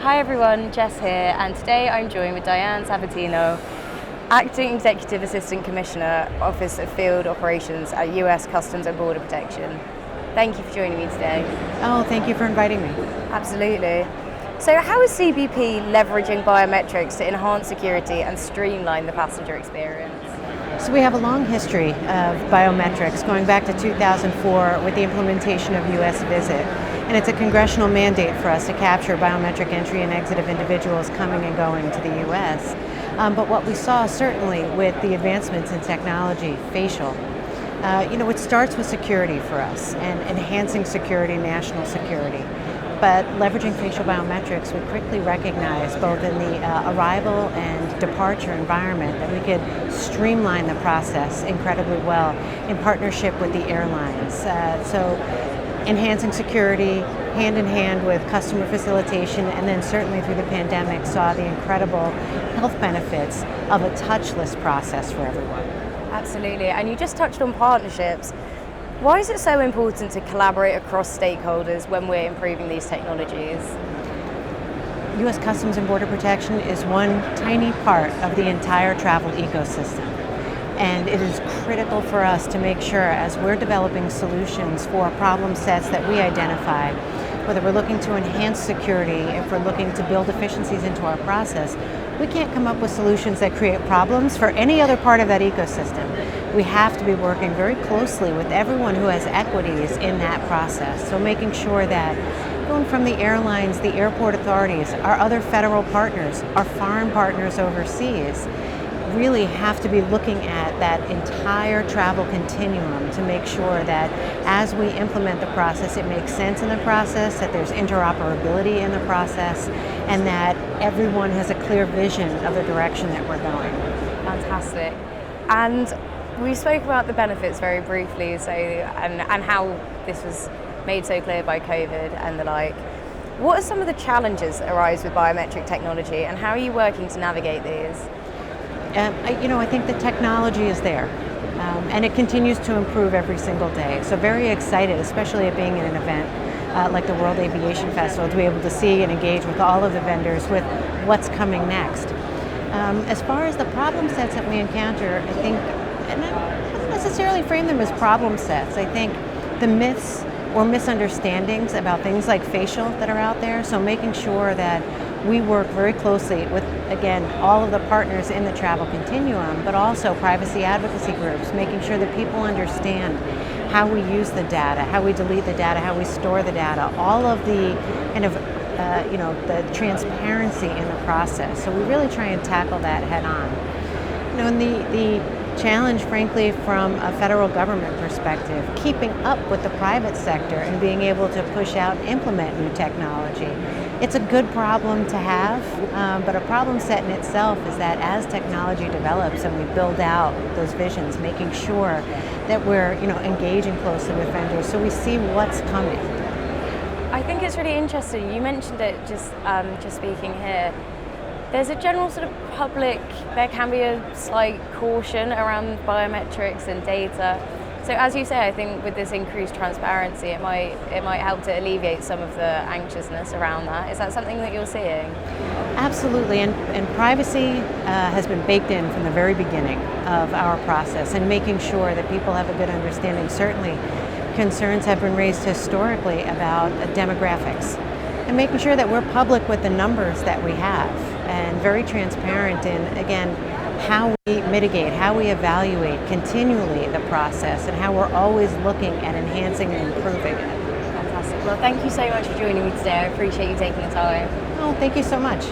Hi everyone, Jess here, and today I'm joined with Diane Sabatino, Acting Executive Assistant Commissioner, Office of Field Operations at US Customs and Border Protection. Thank you for joining me today. Oh, thank you for inviting me. Absolutely. So how is CBP leveraging biometrics to enhance security and streamline the passenger experience? So we have a long history of biometrics going back to 2004 with the implementation of US Visit. And it's a congressional mandate for us to capture biometric entry and exit of individuals coming and going to the US. But what we saw certainly with the advancements in technology, facial, it starts with security for us and enhancing security, national security. But leveraging facial biometrics, we quickly recognized both in the arrival and departure environment that we could streamline the process incredibly well in partnership with the airlines. So enhancing security hand in hand with customer facilitation, and then certainly through the pandemic saw the incredible health benefits of a touchless process for everyone. Absolutely, and you just touched on partnerships. Why is it so important to collaborate across stakeholders when we're improving these technologies? U.S. Customs and Border Protection is one tiny part of the entire travel ecosystem. And it is critical for us to make sure, as we're developing solutions for problem sets that we identify, whether we're looking to enhance security, if we're looking to build efficiencies into our process, we can't come up with solutions that create problems for any other part of that ecosystem. We have to be working very closely with everyone who has equities in that process. So making sure that going from the airlines, the airport authorities, our other federal partners, our foreign partners overseas, really have to be looking at that entire travel continuum to make sure that as we implement the process, it makes sense in the process, that there's interoperability in the process, and that everyone has a clear vision of the direction that we're going. Fantastic. And we spoke about the benefits very briefly, and how this was made so clear by COVID and the like. What are some of the challenges that arise with biometric technology, and how are you working to navigate these? I think the technology is there, and it continues to improve every single day. So very excited, especially at being in an event like the World Aviation Festival, to be able to see and engage with all of the vendors with what's coming next. As far as the problem sets that we encounter, I think, and I don't necessarily frame them as problem sets. I think the myths or misunderstandings about things like facial that are out there, so making sure that we work very closely with, again, all of the partners in the travel continuum, but also privacy advocacy groups, making sure that people understand how we use the data, how we delete the data, how we store the data, all of the kind of, the transparency in the process. So we really try and tackle that head on. And the challenge, frankly, from a federal government perspective, keeping up with the private sector and being able to push out and implement new technology. It's a good problem to have, but a problem set in itself is that as technology develops and we build out those visions, making sure that we're engaging closely with vendors so we see what's coming. I think it's really interesting. You mentioned it just speaking here. There's a general sort of public, there can be a slight caution around biometrics and data. So as you say, I think with this increased transparency, it might help to alleviate some of the anxiousness around that. Is that something that you're seeing? Absolutely, and privacy has been baked in from the very beginning of our process, and making sure that people have a good understanding. Certainly, concerns have been raised historically about demographics, and making sure that we're public with the numbers that we have, and very transparent in, again, how we mitigate, how we evaluate continually the process, and how we're always looking at enhancing and improving it. Fantastic. Well, thank you so much for joining me today. I appreciate you taking the time. Oh, thank you so much.